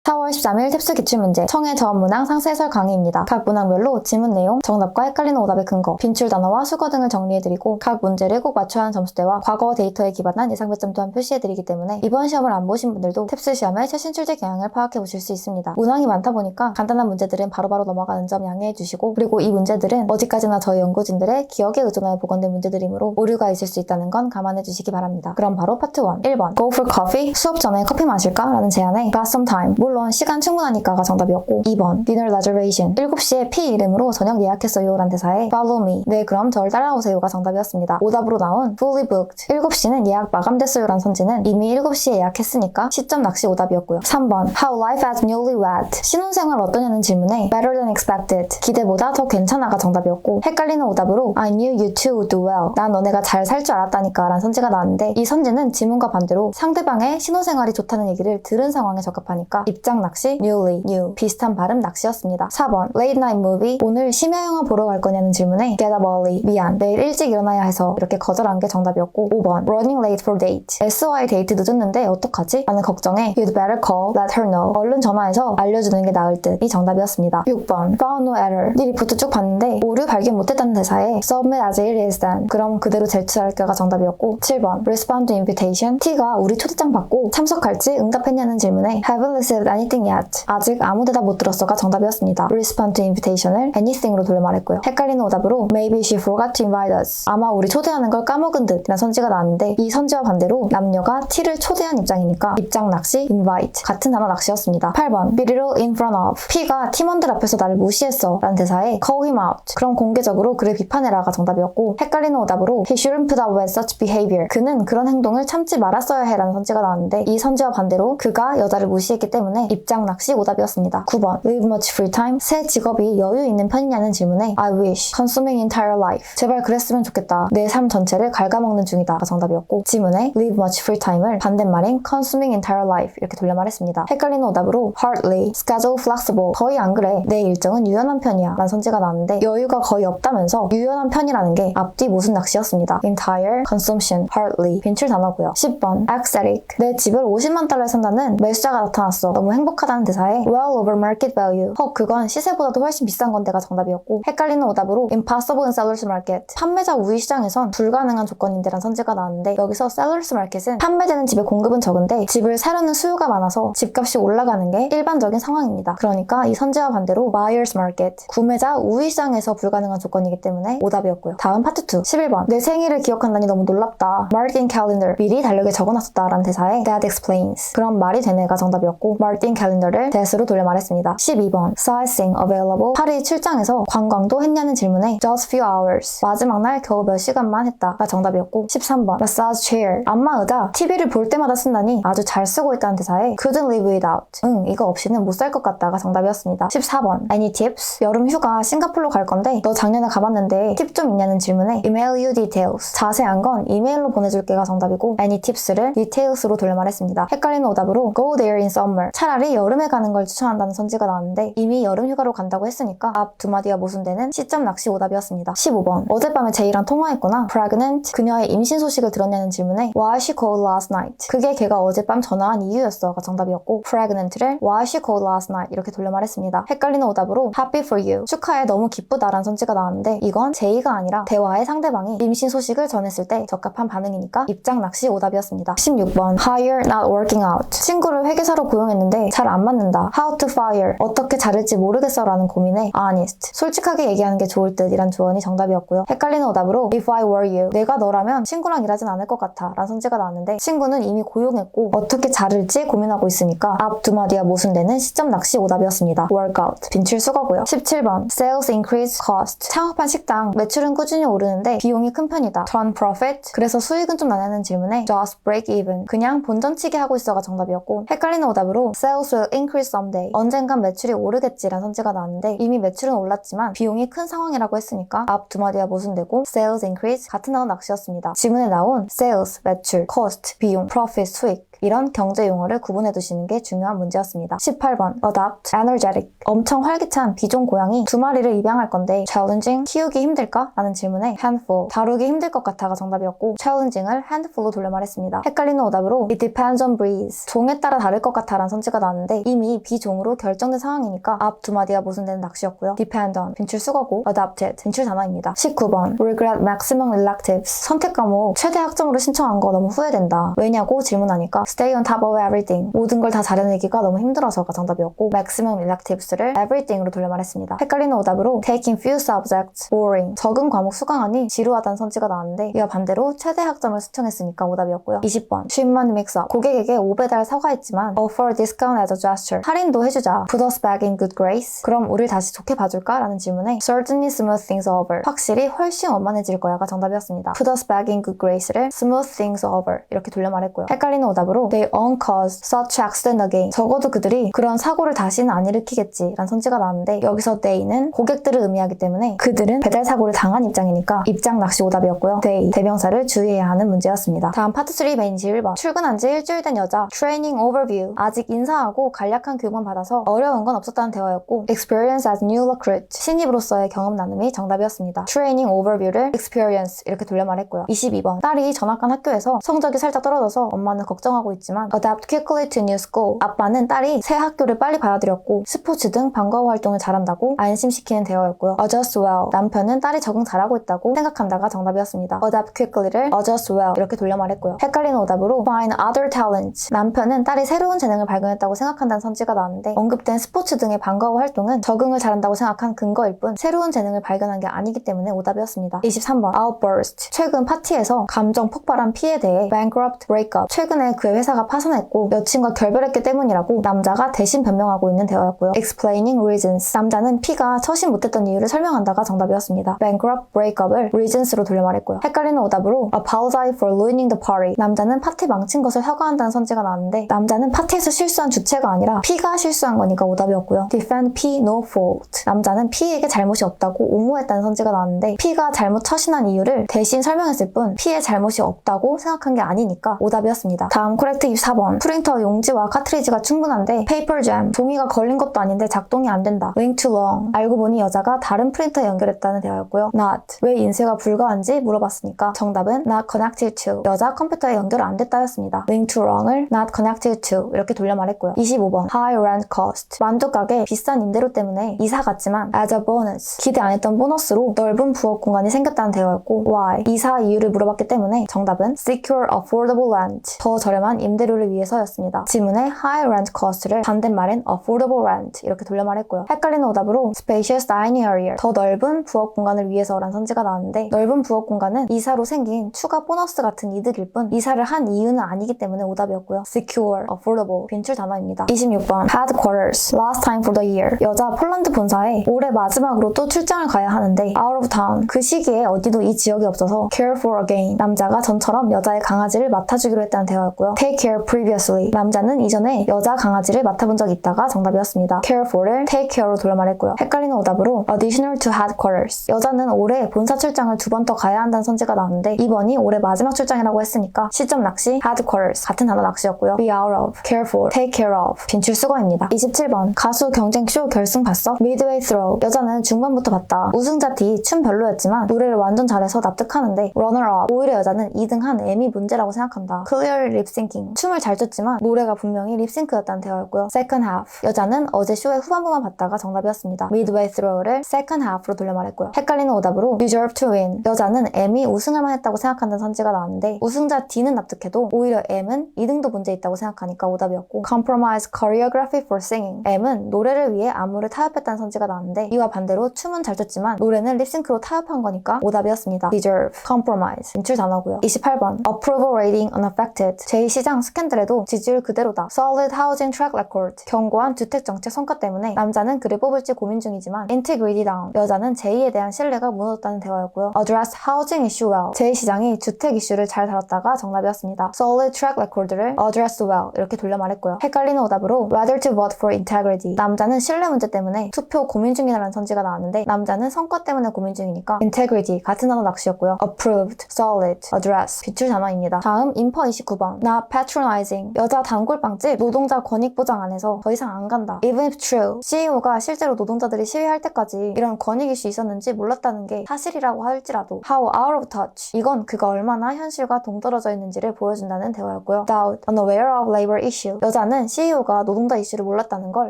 4월 13일 탭스 기출문제 청해 저문항 상세 해설 강의입니다. 각 문항별로 지문 내용, 정답과 헷갈리는 오답의 근거, 빈출 단어와 수거 등을 정리해드리고 각 문제를 꼭 맞춰야 하는 점수대와 과거 데이터에 기반한 예상 배점 또한 표시해드리기 때문에 이번 시험을 안 보신 분들도 탭스 시험의 최신 출제 경향을 파악해보실 수 있습니다. 문항이 많다 보니까 간단한 문제들은 바로바로 넘어가는 점 양해해주시고, 그리고 이 문제들은 어디까지나 저희 연구진들의 기억에 의존하여 보건된 문제들이므로 오류가 있을 수 있다는 건 감안해주시기 바랍니다. 그럼 바로 파트 1. 1번 Go for coffee? 수업 전에 커피 마실까? 라는 제안에 Got some time. 물론 시간 충분하니까가 정답이었고, 2번 Dinner reservation. 7시에 P 이름으로 저녁 예약했어요 라는 대사에 Follow me. 네, 그럼 저를 따라오세요가 정답이었습니다. 오답으로 나온 Fully booked. 7시는 예약 마감됐어요 란 선지는 이미 7시에 예약했으니까 시점 낚시 오답이었고요. 3번 How life as newlywed. 신혼생활 어떠냐는 질문에 Better than expected. 기대보다 더 괜찮아가 정답이었고, 헷갈리는 오답으로 I knew you two would do well. 난 너네가 잘 살 줄 알았다니까 라는 선지가 나왔는데, 이 선지는 지문과 반대로 상대방의 신혼생활이 좋다는 얘기를 들은 상황에 적합하니까 입장 낚시, newly, new, 비슷한 발음 낚시였습니다. 4번 Late night movie. 오늘 심야 영화 보러 갈 거냐는 질문에 Get up early. 미안, 내일 일찍 일어나야 해서 이렇게 거절한 게 정답이었고, 5번 Running late for date. SOI 데이트 늦었는데 어떡하지? 라는 걱정에 You'd better call, let her know. 얼른 전화해서 알려주는 게 나을 듯. 이 정답이었습니다. 6번 Found no error. 네 리포트 쭉 봤는데 오류 발견 못했다는 대사에 Submit as it is then. 그럼 그대로 제출할게가 정답이었고, 7번 Respond to invitation. T가 우리 초대장 받고 참석할지 응답했냐는 질문에 Haven't received anything yet. 아직 아무 대답 못 들었어가 정답이었습니다. Respond to invitation을 anything으로 돌려 말했고요. 헷갈리는 오답으로 Maybe she forgot to invite us. 아마 우리 초대하는 걸 까먹은 듯 이란 선지가 나왔는데, 이 선지와 반대로 남녀가 T를 초대한 입장이니까 입장 낚시, invite 같은 단어 낚시였습니다. 8번 Belittle in front of. P가 팀원들 앞에서 나를 무시했어 라는 대사에 Call him out. 그럼 공개적으로 그를 비판해라가 정답이었고, 헷갈리는 오답으로 He shouldn't put up with such behavior. 그는 그런 행동을 참지 말았어야 해 라는 선지가 나왔는데, 이 선지와 반대로 그가 여자를 무시했기 때문에 입장 낚시 오답이었습니다. 9번 Live much free time. 새 직업이 여유 있는 편이냐는 질문에 I wish consuming entire life. 제발 그랬으면 좋겠다. 내 삶 전체를 갉아먹는 중이다가 정답이었고, 지문에 Live much free time을 반대말인 consuming entire life 이렇게 돌려 말했습니다. 헷갈리는 오답으로 Hardly, schedule flexible. 거의 안 그래. 내 일정은 유연한 편이야 라는 선지가 나왔는데, 여유가 거의 없다면서 유연한 편이라는 게 앞뒤 무슨 낚시였습니다. Entire, consumption, hardly. 빈출 단어고요. 10번 Ecstatic. 내 집을 50만 달러에 산다는 매수자가 나타났어. 너무 행복하다는 대사에 Well over market value. 그건 시세보다도 훨씬 비싼 건데가 정답이었고, 헷갈리는 오답으로 Impossible in seller's market. 판매자 우위 시장에선 불가능한 조건인데란 선지가 나왔는데, 여기서 seller's market은 판매되는 집의 공급은 적은데 집을 사려는 수요가 많아서 집값이 올라가는 게 일반적인 상황입니다. 그러니까 이 선지와 반대로 buyer's market. 구매자 우위 시장에서 불가능한 조건이기 때문에 오답이었고요. 다음 파트 2. 11번 내 생일을 기억한다니 너무 놀랍다. Marked in calendar. 미리 달력에 적어놨었다 라는 대사에 That explains. 그럼 말이 되네가 정답이었고, Marked in calendar를 that으로 돌려 말했습니다. 12번 Sightseeing available. 파리 출장에서 관광도 했냐는 질문에 Just few hours. 마지막 날 겨우 몇 시간만 했다가 정답이었고, 13번 Massage chair. 안마 의자. TV를 볼 때마다 쓴다니 아주 잘 쓰고 있다는 대사에 Couldn't live without. 이거 없이는 못 살 것 같다가 정답이었습니다. 14번 Any tips? 여름 휴가 싱가포르로 갈 건데 너 작년에 가봤는데 팁 좀 있냐는 질문에 Email you details. 자세한 건 이메일로 보내줄게가 정답이고, Any tips를 details로 돌려 말했습니다. 헷갈리는 오답으로 Go there in summer. 차라리 여름에 가는 걸 추천한다는 선지가 나왔는데, 이미 여름 휴가로 간다고 했으니까 앞 두 마디가 모순되는 시점 낚시 오답이었습니다. 15번 어젯밤에 제이랑 통화했구나. Pregnant. 그녀의 임신 소식을 들었냐는 질문에 Why she called last night. 그게 걔가 어젯밤 전화한 이유였어가 정답이었고, Pregnant를 Why she called last night 이렇게 돌려 말했습니다. 헷갈리는 오답으로 Happy for you. 축하해, 너무 기쁘다라는 선지가 나왔는데, 이건 제이가 아니라 대화의 상대방이 임신 소식을 전했을 때 적합한 반응이니까 입장 낚시 오답이었습니다. 16번 Hire not working out. 친구를 회계사로 고용했는데 잘 안 맞는다. How to fire. 어떻게 자를지 모르겠어 라는 고민에 Honest. 솔직하게 얘기하는 게 좋을 듯 이란 조언이 정답이었고요. 헷갈리는 오답으로 If I were you. 내가 너라면 친구랑 일하진 않을 것 같아 라는 선지가 나왔는데, 친구는 이미 고용했고 어떻게 자를지 고민하고 있으니까 앞 두 마디가 모순되는 시점 낚시 오답이었습니다. Workout. 빈출 수거고요. 17번 Sales increase cost. 창업한 식당 매출은 꾸준히 오르는데 비용이 큰 편이다. Turn profit. 그래서 수익은 좀 나냐는 질문에 Just break even. 그냥 본전치기 하고 있어가 정답이었고, 헷갈리는 오답으로 Sales will increase someday. 언젠간 매출이 오르겠지란 선지가 나왔는데, 이미 매출은 올랐지만 비용이 큰 상황이라고 했으니까 앞 두 마디가 모순되고 Sales increase 같은 단어 낚시였습니다. 지문에 나온 Sales 매출, Cost 비용, Profit 수익. 이런 경제 용어를 구분해 두시는 게 중요한 문제였습니다. 18번 Adopt, Energetic. 엄청 활기찬 비종 고양이 두 마리를 입양할 건데 Challenging, 키우기 힘들까? 라는 질문에 Handful, 다루기 힘들 것 같아가 정답이었고, Challenging을 Handful로 돌려 말했습니다. 헷갈리는 오답으로 It depends on breeze. 종에 따라 다를 것 같아 라는 선지가 선지가 나왔는데 이미 비종으로 결정된 상황이니까 앞 두 마디가 모순되는 낚시였고요. depend on 빈출 수거고 adopted 빈출 단어입니다. 19번 regret maximum electives 선택 과목 최대 학점으로 신청한 거 너무 후회된다. 왜냐고 질문하니까 stay on top of everything 모든 걸 다 잘해내기가 너무 힘들어서가 정답이었고 maximum electives를 everything으로 돌려 말했습니다. 헷갈리는 오답으로 taking few subjects boring 적은 과목 수강하니 지루하다는 선지가 나왔는데 이와 반대로 최대 학점을 신청했으니까 오답이었고요. 20번 shipment mix-up 고객에게 5배달 사과했지만 offer discount as a gesture 할인도 해주자 put us back in good grace 그럼 우릴 다시 좋게 봐줄까? 라는 질문에 certainly smooth things over 확실히 훨씬 원만해질 거야가 정답이었습니다. put us back in good grace를 smooth things over 이렇게 돌려 말했고요. 헷갈리는 오답으로 they won't cause such accident again 적어도 그들이 그런 사고를 다시는 안 일으키겠지 라는 선지가 나왔는데 여기서 they는 고객들을 의미하기 때문에 그들은 배달 사고를 당한 입장이니까 입장 낚시 오답이었고요. they 대명사를 주의해야 하는 문제였습니다. 다음 파트 3 메인 21번 출근한 지 일주일 된 여자 training overview 아직 인사하고 간략한 교육만 받아서 어려운 건 없었다는 대화였고 experience as new recruit 신입으로서의 경험 나눔이 정답이었습니다. training overview를 experience 이렇게 돌려 말했고요. 22번 딸이 전학 간 학교에서 성적이 살짝 떨어져서 엄마는 걱정하고 있지만 adapt quickly to new school 아빠는 딸이 새 학교를 빨리 받아들였고 스포츠 등 방과후 활동을 잘한다고 안심시키는 대화였고요. adjust well 남편은 딸이 적응 잘하고 있다고 생각한다가 정답이었습니다. adapt quickly를 adjust well 이렇게 돌려 말했고요. 헷갈리는 오답으로 find other talents 남편은 딸이 새로운 재능을 발견했다고 생각한다는 선지가 나왔는데 언급된 스포츠 등의 방과후 활동은 적응을 잘한다고 생각한 근거일 뿐 새로운 재능을 발견한 게 아니기 때문에 오답이었습니다. 23번 outburst 최근 파티에서 감정 폭발한 P에 대해 bankrupt breakup 최근에 그의 회사가 파산했고 여친과 결별했기 때문이라고 남자가 대신 변명하고 있는 대화였고요. explaining reasons 남자는 P가 처신 못했던 이유를 설명한다가 정답이었습니다. bankrupt breakup을 reasons로 돌려 말했고요. 헷갈리는 오답으로 apologize for ruining the party 남자는 파티 망친 것을 사과한다는 선지가 나왔는데 남자는 파티에서 실수한 주체가 아니라 P가 실수한 거니까 오답이었고요. defend P no fault 남자는 P에게 잘못이 없다고 옹호했다는 선지가 나왔는데 P가 잘못 처신한 이유를 대신 설명했을 뿐 P의 잘못이 없다고 생각한 게 아니니까 오답이었습니다. 다음 코렉트 24번 프린터 용지와 카트리지가 충분한데 paper jam 종이가 걸린 것도 아닌데 작동이 안 된다. waiting too long 알고 보니 여자가 다른 프린터에 연결했다는 대화였고요. not 왜 인쇄가 불가한지 물어봤으니까 정답은 not connected to 여자 컴퓨터에 연결 안 됐다였습니다. waiting too long을 not connected to 이렇게 돌려 말했고요. 25번 high rent cost 만족가게 비싼 임대료 때문에 이사 갔지만 as a bonus 기대 안 했던 보너스로 넓은 부엌 공간이 생겼다는 대화였고 why 이사 이유를 물어봤기 때문에 정답은 secure affordable rent 더 저렴한 임대료를 위해서였습니다. 지문에 high rent cost를 반대말엔 affordable rent 이렇게 돌려 말했고요. 헷갈리는 오답으로 spacious dining area 더 넓은 부엌 공간을 위해서란 선지가 나왔는데 넓은 부엌 공간은 이사로 생긴 추가 보너스 같은 이득일 뿐 이사를 한 이유는 아니기 때문에 오답이었고요. secure, affordable 빈출 단어입니다. 26번 headquarters last time for the year 여자 폴란드 본사에 올해 마지막으로 또 출장을 가야 하는데 out of town 그 시기에 어디도 이 지역이 없어서 care for again 남자가 전처럼 여자의 강아지를 맡아주기로 했다는 대화였고요. take care previously 남자는 이전에 여자 강아지를 맡아본 적이 있다가 정답이었습니다. care for를 take care로 돌려 말했고요. 헷갈리는 오답으로 additional to headquarters 여자는 올해 본사 출장을 2번 더 가야 한다는 선지가 나왔는데 이번이 올해 마지막 출장이라고 했으니까 시점 낚시 headquarters 같은 단어 낚시였고요. be out of, care for, take care of 빈출 수거입니다. 27번 가수 경쟁쇼 결승 봤어? midway through 여자는 중반부터 봤다. 우승자 D 춤 별로였지만 노래를 완전 잘해서 납득하는데 runner up 오히려 여자는 2등한 M이 문제라고 생각한다. clearly lip syncing 춤을 잘 췄지만 노래가 분명히 립싱크였다는 대화였고요. second half 여자는 어제 쇼의 후반부만 봤다가 정답이었습니다. midway through를 second half로 돌려 말했고요. 헷갈리는 오답으로 deserve to win 여자는 M이 우승할 만했다고 생각한다는 선지가 나왔는데 우승자 D는 납득해도 오히려 M은 2등도 문제 있다고 생각하니까 오답이었고 compromise choreography for singing M은 노래를 위해 안무를 타협했다는 선지가 나왔는데 이와 반대로 춤은 잘 췄지만 노래는 립싱크로 타협한 거니까 오답이었습니다. deserve, compromise 인출 단어고요. 28번 approval rating unaffected 제2시장 스캔들에도 지지율 그대로다. solid housing track record 견고한 주택정책 성과 때문에 남자는 그를 뽑을지 고민 중이지만 integrity down 여자는 제2에 대한 신뢰가 무너졌다는 대화였고요. address housing issue well 제2시장이 주택 이슈를 잘 다뤘다가 정답이었습니다. solid track record를 address well 이렇게 돌려 말했고요. 헷갈리는 오답으로 rather to vote for integrity 남자는 신뢰 문제 때문에 투표 고민 중이라는 선지가 나왔는데 남자는 성과 때문에 고민 중이니까 integrity 같은 단어 낚시였고요. approved, solid, address 빗줄 단어입니다. 다음 인퍼 29번 not patronizing 여자 단골빵집 노동자 권익보장 안 해서 더 이상 안 간다. even if true CEO가 실제로 노동자들이 시위할 때까지 이런 권익 이슈 있었는지 몰랐다는 게 사실이라고 할지라도 how out of touch 이건 그가 얼마나 현실과 동떨어져 있는지를 보여준다는 대화였고요. doubt, unaware of labor issue 여자는 남자는 CEO가 노동자 이슈를 몰랐다는 걸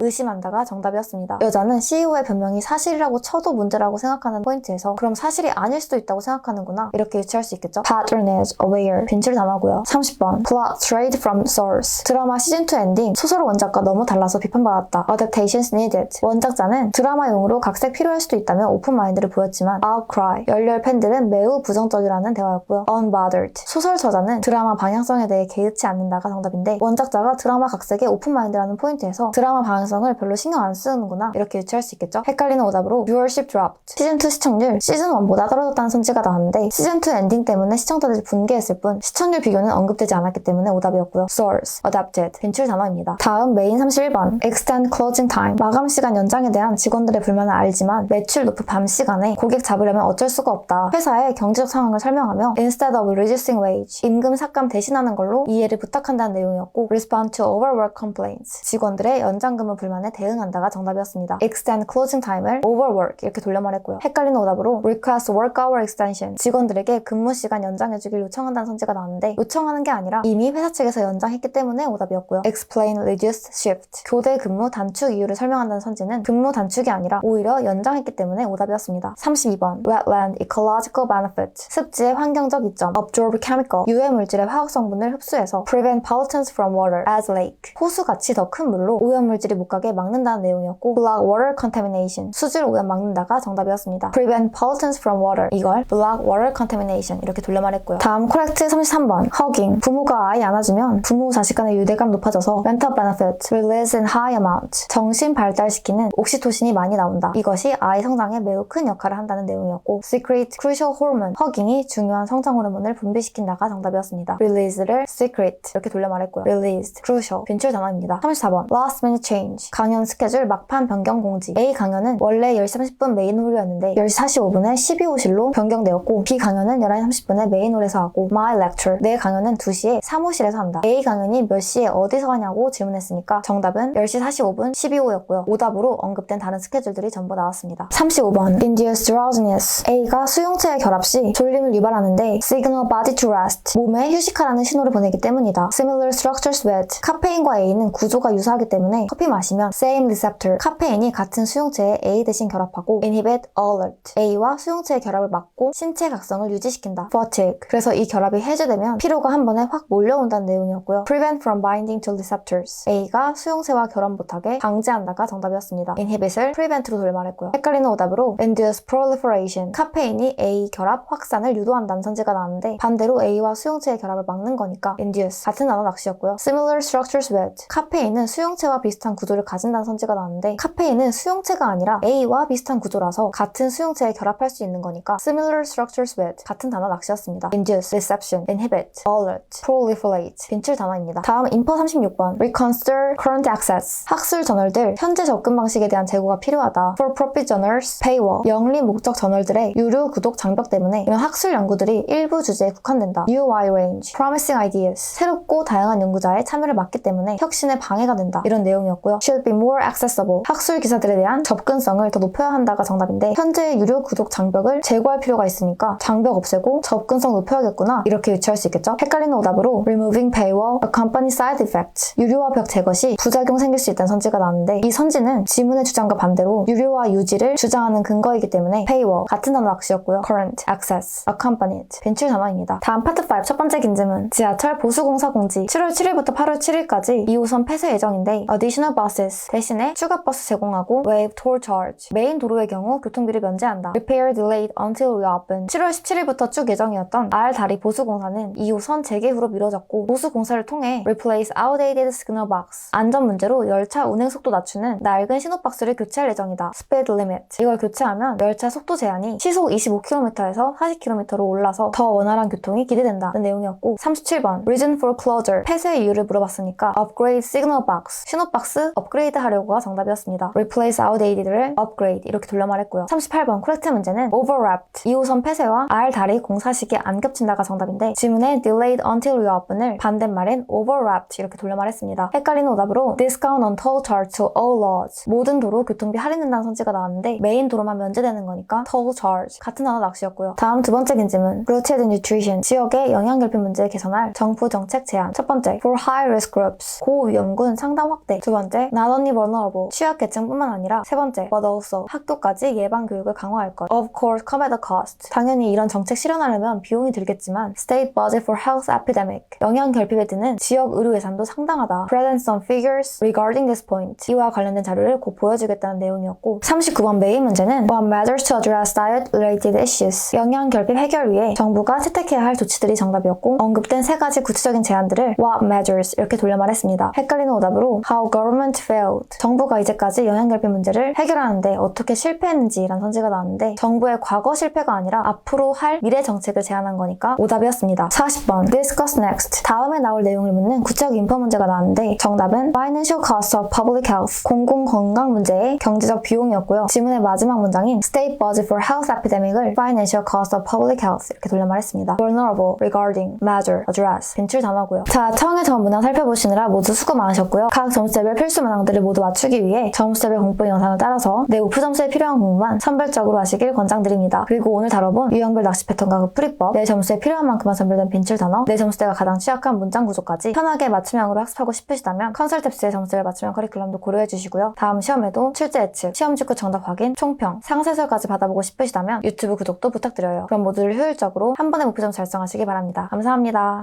의심한다가 정답이었습니다. 여자는 CEO의 변명이 사실이라고 쳐도 문제라고 생각하는 포인트에서 그럼 사실이 아닐 수도 있다고 생각하는구나 이렇게 유추할 수 있겠죠. patronage, aware, 빈출 단어고요. 30번 plot strayed from source. 드라마 시즌2 엔딩 소설 원작과 너무 달라서 비판받았다. adaptations needed. 원작자는 드라마용으로 각색 필요할 수도 있다며 오픈마인드를 보였지만 outcry. 열렬 팬들은 매우 부정적이라는 대화였고요. unbothered. 소설 저자는 드라마 방향성에 대해 개의치 않는다가 정답인데 원작자가 드라마 각색에 오픈마인드라는 포인트에서 드라마 방향성을 별로 신경 안 쓰는구나 이렇게 유추할 수 있겠죠. 헷갈리는 오답으로 viewership dropped. 시즌2 시청률 시즌1보다 떨어졌다는 손지가 나왔는데 시즌2 엔딩 때문에 시청자들이 분개했을 뿐 시청률 비교는 언급되지 않았기 때문에 오답이었고요. source, adapted, 빈출 단어입니다. 다음 메인 31번 extend closing time. 마감 시간 연장에 대한 직원들의 불만을 알지만 매출 높은 밤 시간에 고객 잡으려면 어쩔 수가 없다. 회사의 경제적 상황을 설명하며 instead of reducing wage, 임금 삭감 대신하는 걸로 이해를 부탁한다는 내용이었고 respond to overwork complaints. 직원들의 연장 근무 불만에 대응한다가 정답이었습니다. extend closing time을 overwork 이렇게 돌려 말했고요. 헷갈리는 오답으로 request work hour extension. 직원들에게 근무 시간 연장해주길 요청한다는 선지가 나왔는데 요청하는 게 아니라 이미 회사 측에서 연장했기 때문에 오답이었고요. explain reduced shift. 교대 근무 단축 이유를 설명한다는 선지는 근무 단축이 아니라 오히려 연장했기 때문에 오답이었습니다. 32번 wetland ecological benefit. 습지의 환경적 이점 absorb chemical. 유해 물질의 화학 성분을 흡수해서 prevent pollutants from water as lake. 호수같이 더 큰 물로 오염물질이 못 가게 막는다는 내용이었고 block water contamination. 수질 오염 막는다가 정답이었습니다. prevent pollutants from water. 이걸 block water contamination 이렇게 돌려 말했고요. 다음 correct 33번 hugging. 부모가 아이 안아주면 부모 자식 간의 유대감 높아져서 mental benefit release in high amount. 정신 발달시키는 옥시토신이 많이 나온다. 이것이 아이 성장에 매우 큰 역할을 한다는 내용이었고 secret crucial hormone. hugging이 중요한 성장 호르몬을 분비시킨다가 정답이었습니다. release를 secret 이렇게 돌려 말했고요. released, crucial, 빈출 단어입니다. 34번 last minute change. 강연 스케줄 막판 변경 공지. A 강연은 원래 10시 30분 메인 홀이었는데 10시 45분에 12호실로 변경되었고 B 강연은 11시 30분에 메인 홀에서 하고 my lecture. 내 강연은 2시에 사무실에서 한다. A 강연이 몇 시에 어디서 하냐고 질문했으니까 정답은 10시 45분 12호였고요. 오답으로 언급된 다른 스케줄들이 전부 나왔습니다. 35번 induce drowsiness. A가 수용체의 결합 시 졸림을 유발하는데 signal body to rest. 몸에 휴식하라는 신호를 보내기 때문이다. similar structures with. 카페인과 A는 구조가 유사하기 때문에 커피 마시면 same receptor. 카페인이 같은 수용체에 A 대신 결합하고 inhibit alert. A와 수용체의 결합을 막고 신체 각성을 유지시킨다. fatigue. 그래서 이 결합이 해제되면 피로가 한 번에 확 몰려온다는 내용이었고요. prevent from binding to receptors. A가 수용체와 결합 못하게 방지한다가 정답이었습니다. inhibit을 prevent로 돌말했고요. 헷갈리는 오답으로 induce proliferation. 카페인이 A 결합 확산을 유도한다는 선지가 나왔는데 반대로 A와 수용체의 결합을 막는 거니까 induce. 같은 단어 낚시였고요. similar structures with. 카페인은 수용체와 비슷한 구조를 가진다는 선지가 나왔는데 카페인은 수용체가 아니라 A와 비슷한 구조라서 같은 수용체에 결합할 수 있는 거니까 similar structures with. 같은 단어 낚시였습니다. induce, reception, inhibit, alert, proliferate. 빈출 단어입니다. 다음 인퍼 36번 reconsider current access. 학술 저널들 현재 접근 방식에 대한 재고가 필요하다. for profit journals, paywall. 영리 목적 저널들의 유료 구독 장벽 때문에 이런 학술 연구들이 일부 주제에 국한된다. new wide range, promising ideas. 새롭고 다양한 연구자의 참여를 막기 때문에 혁신에 방해가 된다. 이런 내용이었고요. should be more accessible. 학술 기사들에 대한 접근성을 더 높여야 한다가 정답인데 현재 유료 구독 장벽을 제거할 필요가 있으니까 장벽 없애고 접근성 높여야겠구나 이렇게 유추할 수 있겠죠. 헷갈리는 오답으로 removing paywall, accompany side effects. 유료화 벽 제거 시 부작용 생길 수 있다는 선지가 나왔는데 이 선지는 지문의 주장과 반대로 유료화 유지를 주장하는 근거이기 때문에 paywall 같은 단어 낚시였고요. current, access, accompanied 빈출 단어입니다. 다음 파트 5 첫 번째 긴지문. 지하철 보수공사 공지. 7월 7일부터 8월 7일까지 2호선 폐쇄 예정인데 additional buses 대신에 추가 버스 제공하고 waive toll charge. 메인 도로의 경우 교통비를 면제한다. repair delayed until reopen. 7월 17일부터 쭉 예정이었던 R 다리 보수공사는 2호선 재개 후로 미뤄졌고 보수공사를 통해 replace outdated signal box. 안전 문제로 열차 운행 속도 낮추는 낡은 신호박스를 교체할 예정이다. speed limit. 이걸 교체하면 열차 속도 제한이 시속 25km에서 40km로 올라서 더 원활한 교통이 기대된다는 내용이었고 37번 reason for closure. 폐쇄 이유를 물어봤으니까 upgrade signal box. 신호박스 업그레이드 하려고가 정답이었습니다. replace outdated를 upgrade 이렇게 돌려 말했고요. 38번 코렉트 문제는 overwrapped. 2호선 폐쇄와 R 다리 공사 시기 안 겹친다가 정답인데 지문에 delayed until reopen을 반대말인 overwrapped 이렇게 돌려 말했습니다. 헷갈리는 오답으로 discount on toll charge to all roads. 모든 도로 교통비 할인된다는 선지가 나왔는데 메인 도로만 면제되는 거니까 toll charge 같은 단어 낚시였고요. 다음 두 번째 긴지문 rooted nutrition. 지역의 영양 결핍 문제를 개선할 정부 정책 제안. 첫 번째 for high risk groups. 고위험군 상담 확대. 두 번째, not only vulnerable, 취약계층뿐만 아니라. 세 번째, but also, 학교까지 예방 교육을 강화할 것. Of course, come at a cost. 당연히 이런 정책 실현하려면 비용이 들겠지만 state budget for health epidemic. 영양 결핍에 드는 지역 의료 예산도 상당하다. Present some figures regarding this point. 이와 관련된 자료를 곧 보여주겠다는 내용이었고 39번 메인 문제는 What measures to address diet-related issues. 영양 결핍 해결 위해 정부가 채택해야 할 조치들이 정답이었고 언급된 세 가지 구체적인 제안들을 What measures 이렇게 돌려 말했습니다. 헷갈리는 오답으로 How government failed. 정부가 이제까지 영양 결핍 문제를 해결하는데 어떻게 실패했는지라는 선지가 나왔는데 정부의 과거 실패가 아니라 앞으로 할 미래 정책을 제안한 거니까 오답이었습니다. 40번 Discuss next. 다음에 나올 내용을 묻는 구체적 인포 문제가 나왔는데 정답은 Financial cost of public health. 공공건강 문제의 경제적 비용이었고요. 지문의 마지막 문장인 State budget for health epidemic을 Financial cost of public health 이렇게 돌려 말했습니다. Vulnerable, regarding, measure, address 빈출 단어고요. 자, 청의 전 문항 살펴보시느라 모두 수고 많으셨고요. 각 점수별 필수 문항들을 모두 맞추기 위해 점수별 공부 영상을 따라서 내 우프 점수에 필요한 공부만 선별적으로 하시길 권장드립니다. 그리고 오늘 다뤄본 유형별 낚시 패턴과 그 풀이법, 내 점수에 필요한 만큼만 선별된 빈출 단어, 내 점수대가 가장 취약한 문장 구조까지 편하게 맞춤형으로 학습하고 싶으시다면 컨설탭스의 점수별 맞춤형 커리큘럼도 고려해주시고요. 다음 시험에도 출제 예측, 시험 직후 정답 확인, 총평, 상세설까지 받아보고 싶으시다면 유튜브 구독도 부탁드려요. 그럼 모두를 효율적으로 한 번에 목표 점수 달성하시기 바랍니다. 감사합니다.